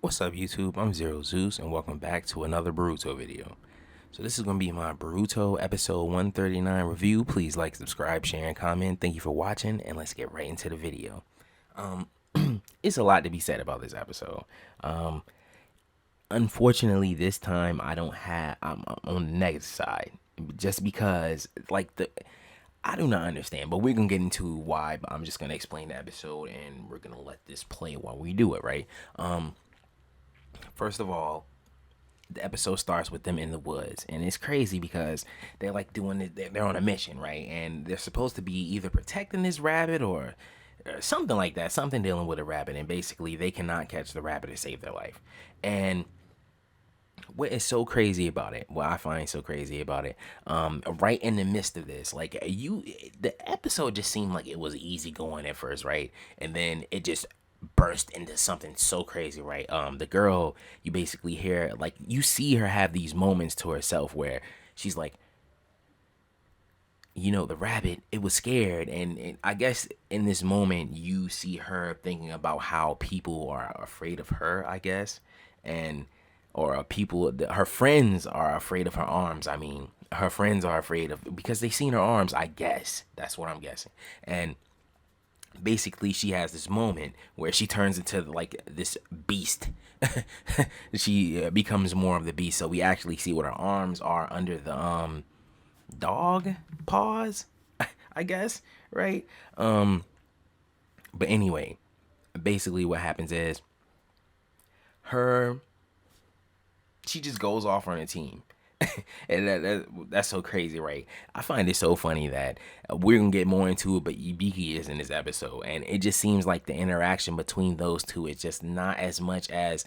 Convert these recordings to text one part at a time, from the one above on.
What's up YouTube? I'm Zero Zeus and welcome back to another Boruto video. So this is going to be my Boruto episode 139 review. Please like, subscribe, share, and comment. Thank you for watching and let's get right into the video. It's a lot to be said about this episode. Unfortunately this time I'm on the negative side just because I do not understand, but we're going to get into why, but I'm just going to explain the episode and we're going to let this play while we do it, right? First of all, the episode starts with them in the woods, and it's crazy because they're like doing it. They're on a mission, right? And they're supposed to be either protecting this rabbit or something like that, something dealing with a rabbit. And basically, they cannot catch the rabbit to save their life. And what is so crazy about it? What I find so crazy about it, right in the midst of this, the episode just seemed like it was easy going at first, right? And then it just burst into something so crazy, right? The girl, you basically hear, like, you see her have these moments to herself where she's like, the rabbit, it was scared. And I guess in this moment, you see her thinking about how people are afraid of her, I guess. And, her friends are afraid of her arms. I mean, her friends are afraid of, because they seen her arms, I guess. That's what I'm guessing. And basically she has this moment where she turns into like this beast. She becomes more of the beast, so we actually see what her arms are under the dog paws, I guess, right? But anyway, basically what happens is her she just goes off on a team. And that's so crazy, right? I find it so funny that we're gonna get more into it, but Ibiki is in this episode, and it just seems like the interaction between those two is just not as much as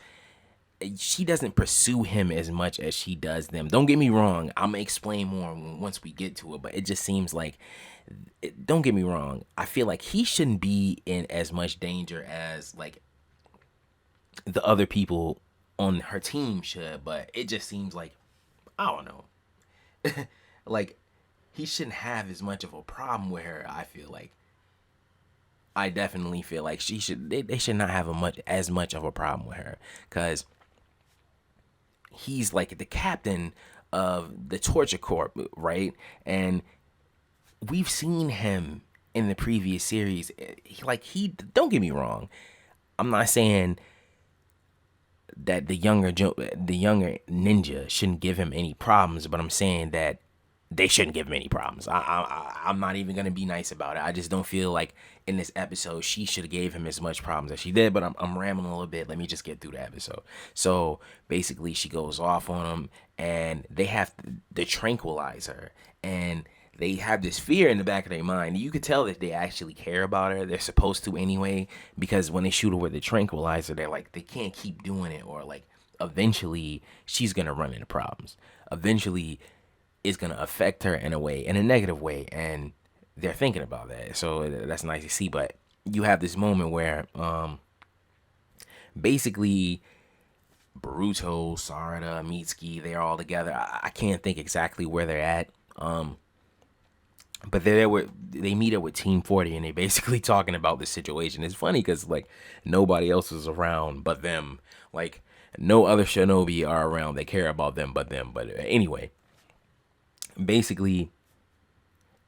she doesn't pursue him as much as she does them. Don't get me wrong, I'm gonna explain more once we get to it, but it just seems like, don't get me wrong, I feel like he shouldn't be in as much danger as like the other people on her team should, but it just seems like, I don't know. Like, he shouldn't have as much of a problem with her. I feel like, I definitely feel like they should not have as much of a problem with her, because he's like the captain of the torture corp, right? And we've seen him in the previous series. He don't get me wrong, I'm not saying that the younger ninja shouldn't give him any problems, but I'm saying that they shouldn't give him any problems. I'm not even gonna be nice about it. I just don't feel like in this episode she should have gave him as much problems as she did. But I'm rambling a little bit. Let me just get through the episode. So basically, she goes off on him, and they have to tranquilize her, and they have this fear in the back of their mind. You could tell that they actually care about her. They're supposed to anyway, because when they shoot her with the tranquilizer, they're like, they can't keep doing it, or like eventually she's gonna run into problems. Eventually it's gonna affect her in a negative way, and they're thinking about that. So that's nice to see. But you have this moment where basically Boruto, Sarada, Mitsuki, they're all together. I can't think exactly where they're at. But they meet up with Team 40, and they basically talking about the situation. It's funny because like nobody else is around but them. Like no other shinobi are around. They care about them but them. But anyway, basically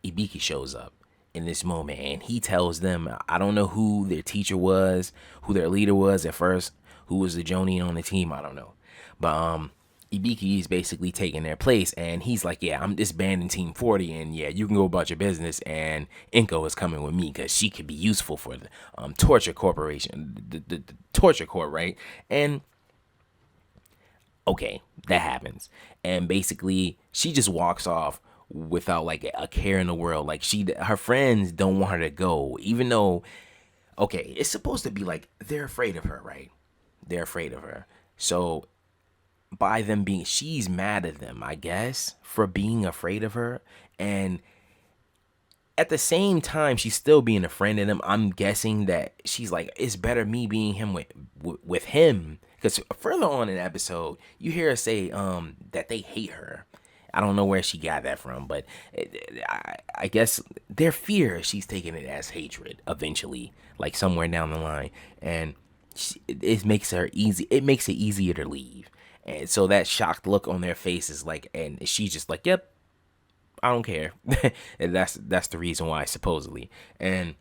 Ibiki shows up in this moment, and he tells them, I don't know who their teacher was, who their leader was at first, who was the Jonin on the team, I don't know. But Ibiki is basically taking their place, and he's like, yeah, I'm disbanding Team 40, and yeah, you can go about your business, and Enko is coming with me because she could be useful for the torture corporation, the torture corp, right? And okay, that happens, and basically she just walks off without like a care in the world. Like her friends don't want her to go, even though, okay, it's supposed to be like they're afraid of her, right? They're afraid of her. So by them being, she's mad at them, I guess, for being afraid of her. And at the same time, she's still being a friend of them. I'm guessing that she's like, it's better me being him with him, because further on in the episode, you hear her say that they hate her. I don't know where she got that from, but I guess their fear, she's taking it as hatred eventually, like somewhere down the line. And it makes her easy. It makes it easier to leave. And so that shocked look on their face is like, and she's just like, "Yep, I don't care." And that's the reason why, supposedly. And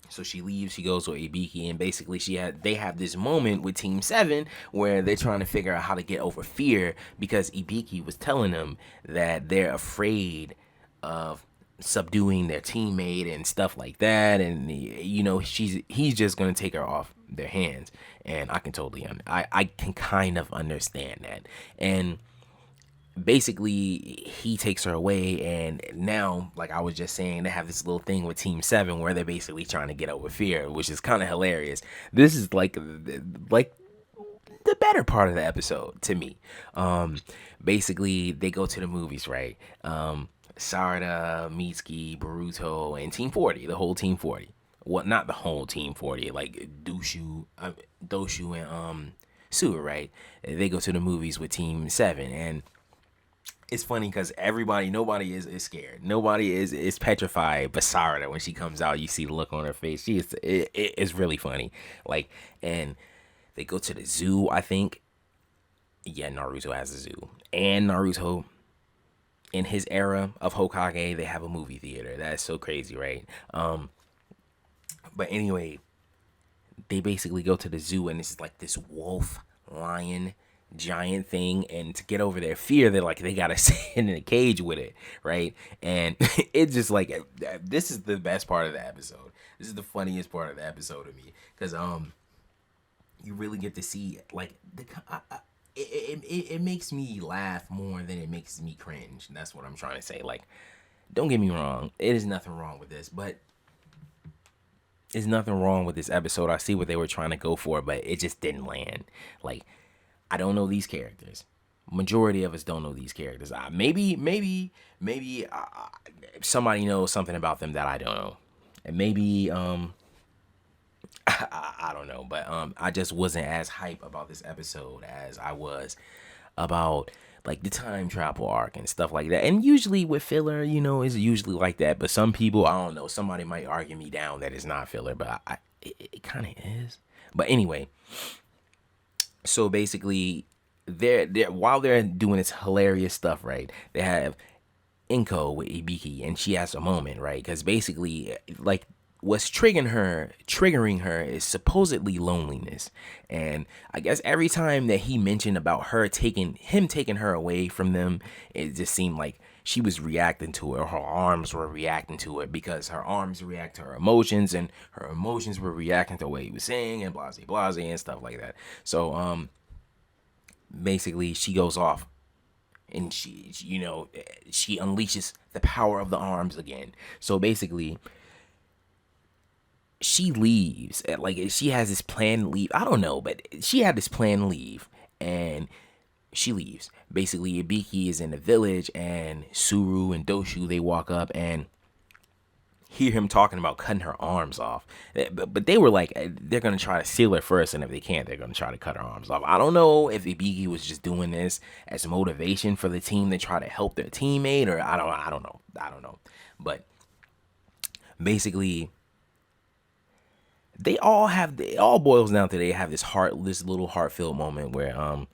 so she leaves. She goes with Ibiki, and basically they have this moment with Team Seven where they're trying to figure out how to get over fear because Ibiki was telling them that they're afraid of subduing their teammate and stuff like that, and he's just gonna take her off their hands, and I can totally I can kind of understand that. And basically he takes her away, and now, like I was just saying, they have this little thing with Team Seven where they're basically trying to get over fear, which is kind of hilarious. This is like the better part of the episode to me. Basically they go to the movies, right? Sarada, Mitsuki, Boruto, and Team 40, the whole Team 40. Well, not the whole Team 40, like Doshu and Suwa, right? They go to the movies with Team 7, and it's funny because nobody is scared. Nobody is petrified. But Sarada, when she comes out, you see the look on her face. It's really funny. Like, and they go to the zoo, I think. Yeah, Naruto has a zoo. And Naruto, in his era of Hokage, they have a movie theater. That's so crazy, right? But anyway, they basically go to the zoo, and it's like this wolf, lion, giant thing, and to get over their fear, they gotta sit in a cage with it, right? And it's just like, this is the best part of the episode. This is the funniest part of the episode to me, because you really get to see like it makes me laugh more than it makes me cringe. And that's what I'm trying to say. Like, don't get me wrong, it is nothing wrong with this, but there's nothing wrong with this episode. I see what they were trying to go for, but it just didn't land. Like, I don't know these characters. Majority of us don't know these characters. Maybe somebody knows something about them that I don't know, and maybe I don't know, but I just wasn't as hype about this episode as I was about like the time travel arc and stuff like that. And usually with filler, it's usually like that. But some people, I don't know, somebody might argue me down that it's not filler, but it kind of is. But anyway, so basically, they're while they're doing this hilarious stuff, right? They have Enko with Ibiki, and she has a moment, right? Because basically, like, what's triggering her is supposedly loneliness. And I guess every time that he mentioned about taking her away from them, it just seemed like she was reacting to it. Her arms were reacting to it because her arms react to her emotions, and her emotions were reacting to what he was saying, and blase and stuff like that. So basically she goes off, and she unleashes the power of the arms again. So basically she leaves. Like, she has this planned leave. I don't know, but she had this planned leave, and she leaves. Basically, Ibiki is in the village, and Suru and Doshu, they walk up and hear him talking about cutting her arms off. But they were like, they're going to try to seal her first, and if they can't, they're going to try to cut her arms off. I don't know if Ibiki was just doing this as motivation for the team to try to help their teammate, or I don't know. But basically, it all boils down to they have this little heart-filled moment where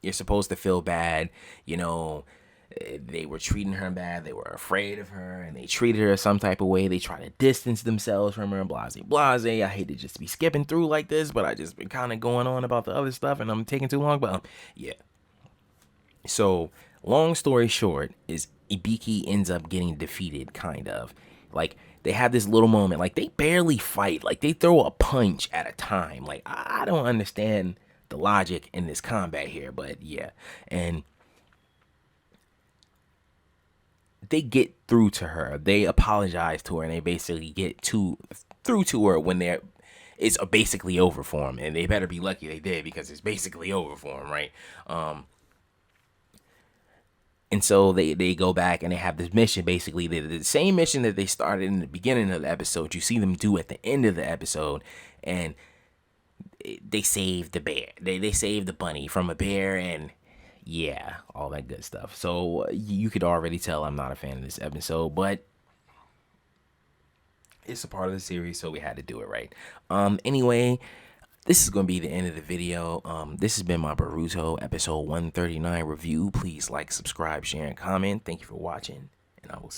you're supposed to feel bad. They were treating her bad, they were afraid of her, and they treated her some type of way. They try to distance themselves from her, blase. I hate to just be skipping through like this, but I just been kind of going on about the other stuff, and I'm taking too long. But yeah, so long story short is Ibiki ends up getting defeated, kind of. Like, they have this little moment, like, they barely fight, like, they throw a punch at a time. Like, I don't understand the logic in this combat here, but yeah. And they get through to her, they apologize to her, and they basically get through to her when it's basically over for them. And they better be lucky they did, because it's basically over for them, right? And so they go back, and they have this mission. Basically, the same mission that they started in the beginning of the episode, you see them do at the end of the episode. And they save the bear. They save the bunny from a bear, and yeah, all that good stuff. So you could already tell I'm not a fan of this episode, but it's a part of the series, so we had to do it, right? Anyway, this is going to be the end of the video. This has been my Boruto episode 139 review. Please like, subscribe, share, and comment. Thank you for watching, and I will see